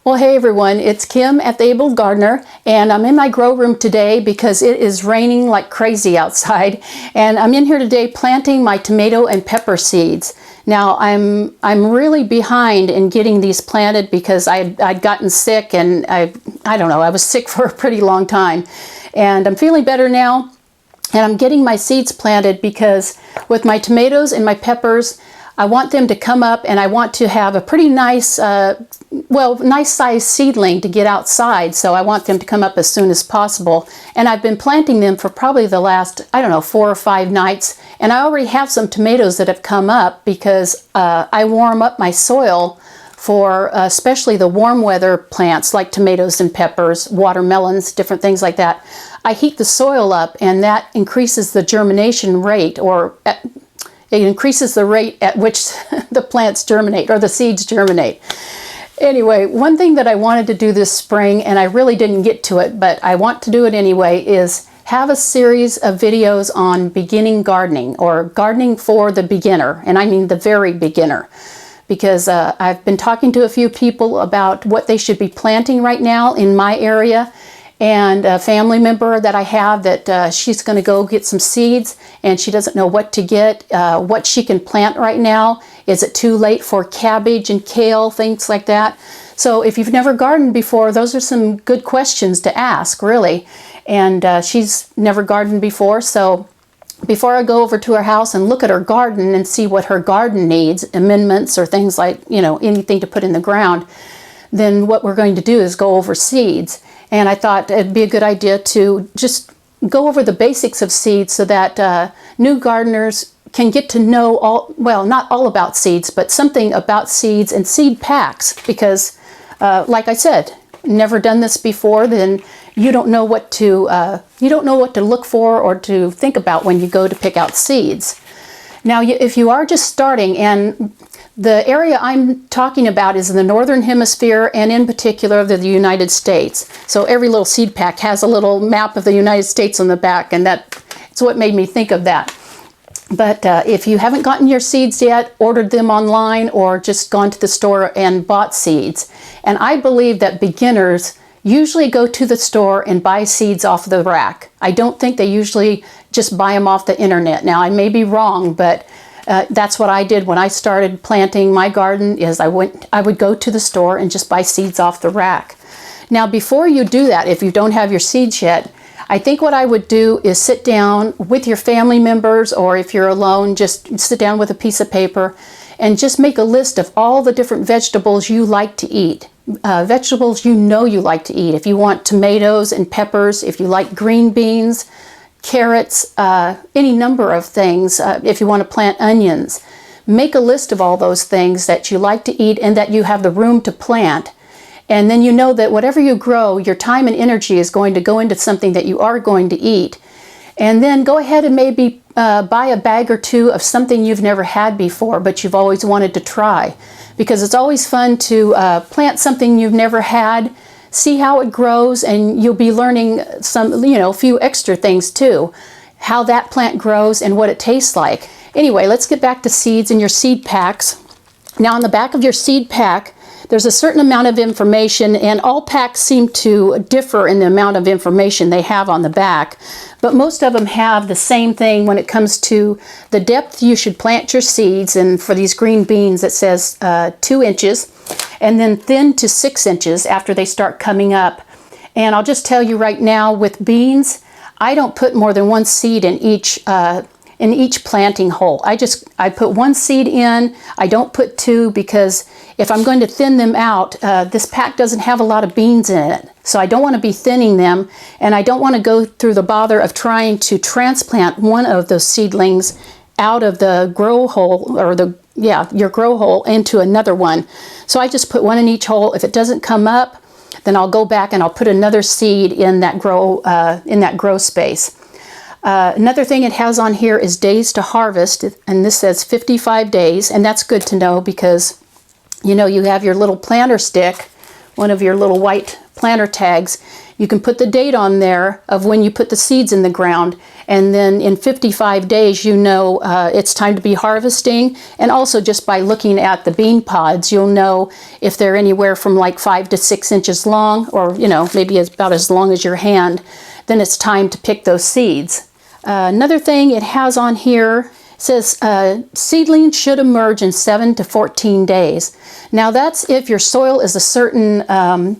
Well, hey everyone, it's Kim at The Able Gardener, and I'm in my grow room today because it is raining like crazy outside, and I'm in here today planting my tomato and pepper seeds. Now I'm really behind in getting these planted because I'd gotten sick, and I don't know, I was sick for a pretty long time, and I'm feeling better now, and I'm getting my seeds planted because with my tomatoes and my peppers, I want them to come up, and I want to have a pretty nice, nice sized seedling to get outside. So I want them to come up as soon as possible. And I've been planting them for probably the last, 4 or 5 nights. And I already have some tomatoes that have come up because I warm up my soil for especially the warm weather plants like tomatoes and peppers, watermelons, different things like that. I heat the soil up, and that increases the germination rate, or it increases the rate at which the plants germinate, or the seeds germinate. Anyway, one thing that I wanted to do this spring, and I really didn't get to it, but I want to do it anyway, is have a series of videos on beginning gardening, or gardening for the beginner, and I mean the very beginner. Because I've been talking to a few people about what they should be planting right now in my area, and a family member that I have that she's going to go get some seeds, and she doesn't know what to get, what she can plant right now. Is it too late for cabbage and kale, things like that? So if you've never gardened before, those are some good questions to ask, really. And she's never gardened before, so before I go over to her house and look at her garden and see what her garden needs, amendments or things like, anything to put in the ground, then what we're going to do is go over seeds. And I thought it'd be a good idea to just go over the basics of seeds so that new gardeners can get to know not all about seeds, but something about seeds and seed packs. Because, like I said, never done this before, then you don't know what to look for or to think about when you go to pick out seeds. Now, if you are just starting, and the area I'm talking about is in the Northern Hemisphere, and in particular the United States. So every little seed pack has a little map of the United States on the back, and that's what made me think of that. But if you haven't gotten your seeds yet, ordered them online, or just gone to the store and bought seeds. And I believe that beginners usually go to the store and buy seeds off the rack. I don't think they usually just buy them off the internet. Now, I may be wrong, but that's what I did when I started planting my garden. Is I would go to the store and just buy seeds off the rack. Now, before you do that, if you don't have your seeds yet, I think what I would do is sit down with your family members, or if you're alone, just sit down with a piece of paper and just make a list of all the different vegetables you like to eat. Vegetables you like to eat. If you want tomatoes and peppers, if you like green beans, carrots, any number of things. If you want to plant onions, make a list of all those things that you like to eat and that you have the room to plant. And then you know that whatever you grow, your time and energy is going to go into something that you are going to eat. And then go ahead and maybe buy a bag or two of something you've never had before, but you've always wanted to try. Because it's always fun to plant something you've never had, see how it grows, and you'll be learning some, a few extra things too. How that plant grows and what it tastes like. Anyway, let's get back to seeds and your seed packs. Now, on the back of your seed pack, there's a certain amount of information, and all packs seem to differ in the amount of information they have on the back. But most of them have the same thing when it comes to the depth you should plant your seeds. And for these green beans, it says 2 inches, and then thin to 6 inches after they start coming up. And I'll just tell you right now, with beans, I don't put more than 1 seed in each planting hole. I put 1 seed in. I don't put 2, because if I'm going to thin them out, this pack doesn't have a lot of beans in it. So I don't want to be thinning them, and I don't want to go through the bother of trying to transplant one of those seedlings out of the grow hole, or your grow hole, into another one. So I just put 1 in each hole. If it doesn't come up, then I'll go back and I'll put another seed in that grow space. Another thing it has on here is days to harvest, and this says 55 days, and that's good to know because, you have your little planter stick, one of your little white planter tags, you can put the date on there of when you put the seeds in the ground, and then in 55 days you know it's time to be harvesting. And also just by looking at the bean pods, you'll know if they're anywhere from like 5 to 6 inches long, or maybe about as long as your hand, then it's time to pick those seeds. Another thing it has on here says seedlings should emerge in 7 to 14 days. Now that's if your soil is a certain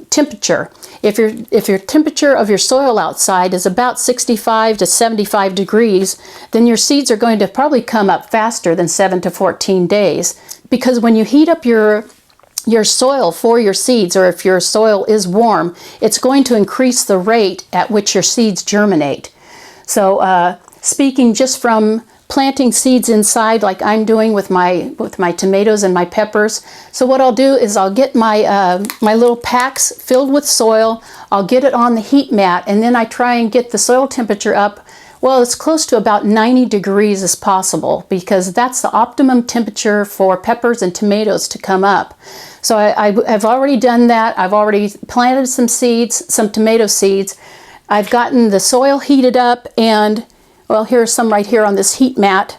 temperature. If your temperature of your soil outside is about 65 to 75 degrees, then your seeds are going to probably come up faster than 7 to 14 days. Because when you heat up your soil for your seeds, or if your soil is warm, it's going to increase the rate at which your seeds germinate. So speaking just from planting seeds inside like I'm doing with my tomatoes and my peppers. So what I'll do is I'll get my my little packs filled with soil, I'll get it on the heat mat, and then I try and get the soil temperature up, well, as close to about 90 degrees as possible, because that's the optimum temperature for peppers and tomatoes to come up. So I've already done that. I've already planted some seeds, some tomato seeds. I've gotten the soil heated up, and well, here's some right here on this heat mat.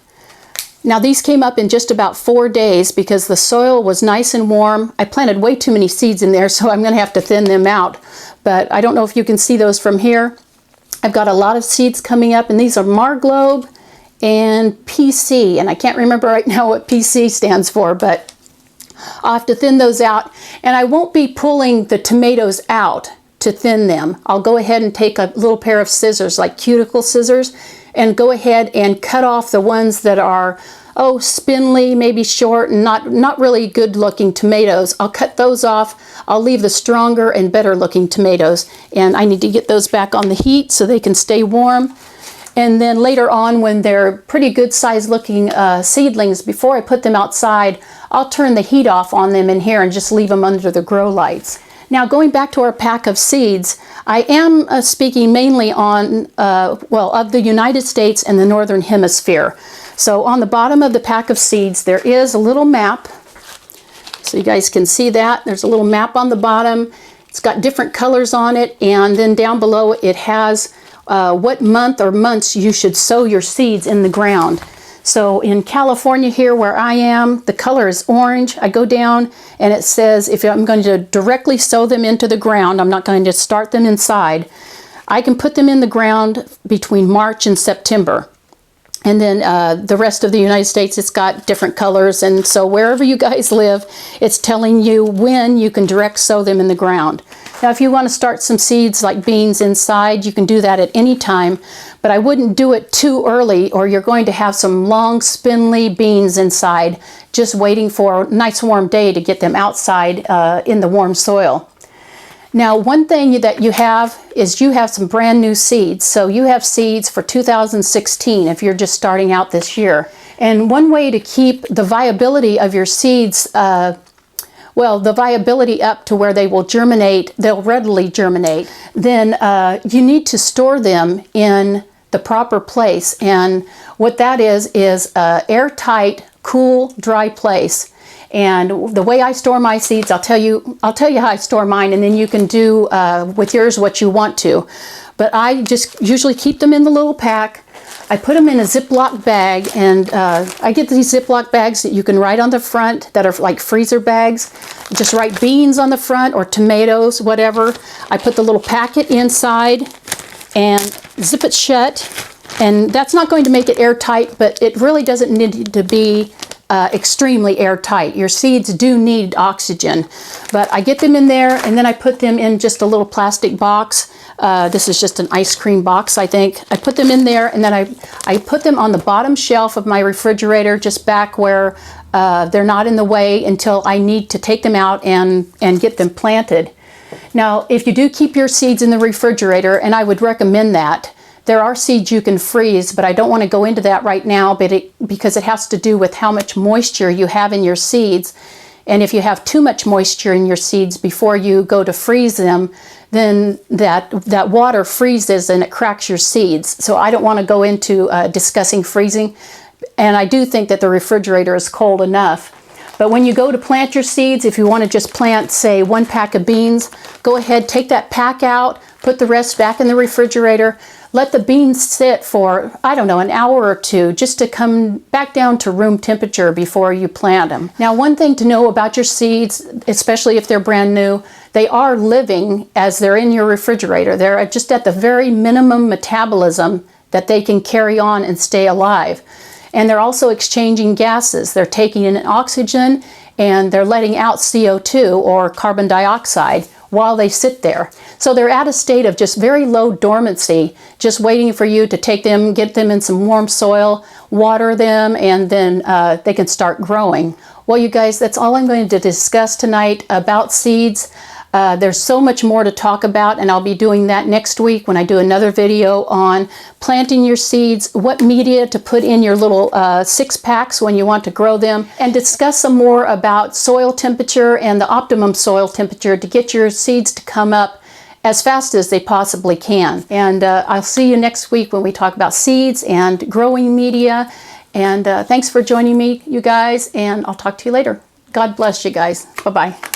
Now these came up in just about 4 days because the soil was nice and warm. I planted way too many seeds in there, so I'm going to have to thin them out. But I don't know if you can see those from here. I've got a lot of seeds coming up, and these are Marglobe and PC. And I can't remember right now what PC stands for, but I'll have to thin those out. And I won't be pulling the tomatoes out to thin them. I'll go ahead and take a little pair of scissors, like cuticle scissors, and go ahead and cut off the ones that are, spindly, maybe short, and not really good looking tomatoes. I'll cut those off. I'll leave the stronger and better looking tomatoes, and I need to get those back on the heat so they can stay warm. And then later on, when they're pretty good size looking seedlings, before I put them outside, I'll turn the heat off on them in here and just leave them under the grow lights. Now, going back to our pack of seeds, I am speaking mainly on, of the United States and the Northern Hemisphere. So on the bottom of the pack of seeds, there is a little map. So you guys can see that. There's a little map on the bottom. It's got different colors on it. And then down below, it has what month or months you should sow your seeds in the ground. So in California here where I am, the color is orange. I go down and it says if I'm going to directly sow them into the ground, I'm not going to start them inside, I can put them in the ground between March and September. And then the rest of the United States, it's got different colors. And so wherever you guys live, it's telling you when you can direct sow them in the ground. Now, if you want to start some seeds like beans inside, you can do that at any time. But I wouldn't do it too early, or you're going to have some long, spindly beans inside, just waiting for a nice warm day to get them outside in the warm soil. Now, one thing that you have is you have some brand new seeds. So you have seeds for 2016 if you're just starting out this year. And one way to keep the viability of your seeds, the viability up to where they will germinate, they'll readily germinate, then you need to store them in the proper place. And what that is airtight, cool, dry place. And the way I store my seeds, I'll tell you how I store mine, and then you can do with yours what you want to. But I just usually keep them in the little pack. I put them in a Ziploc bag, and I get these Ziploc bags that you can write on the front that are like freezer bags. Just write beans on the front or tomatoes, whatever. I put the little packet inside and zip it shut. And that's not going to make it airtight, but it really doesn't need to be extremely airtight. Your seeds do need oxygen. But I get them in there, and then I put them in just a little plastic box. This is just an ice cream box, I think. I put them in there, and then I put them on the bottom shelf of my refrigerator, just back where they're not in the way until I need to take them out and get them planted. Now, if you do keep your seeds in the refrigerator, and I would recommend that, there are seeds you can freeze, but I don't want to go into that right now because it has to do with how much moisture you have in your seeds. And if you have too much moisture in your seeds before you go to freeze them, then that water freezes and it cracks your seeds. So I don't want to go into discussing freezing. And I do think that the refrigerator is cold enough. But when you go to plant your seeds, if you want to just plant, say, 1 pack of beans, go ahead, take that pack out, put the rest back in the refrigerator, let the beans sit for, I don't know, an hour or two, just to come back down to room temperature before you plant them. Now, one thing to know about your seeds, especially if they're brand new, they are living as they're in your refrigerator. They're just at the very minimum metabolism that they can carry on and stay alive. And they're also exchanging gases. They're taking in oxygen and they're letting out CO2 or carbon dioxide while they sit there. So they're at a state of just very low dormancy, just waiting for you to take them, get them in some warm soil, water them, and then they can start growing. Well, you guys, that's all I'm going to discuss tonight about seeds. There's so much more to talk about, and I'll be doing that next week when I do another video on planting your seeds, what media to put in your little 6-packs when you want to grow them, and discuss some more about soil temperature and the optimum soil temperature to get your seeds to come up as fast as they possibly can. And I'll see you next week when we talk about seeds and growing media. And thanks for joining me, you guys, and I'll talk to you later. God bless you guys. Bye-bye.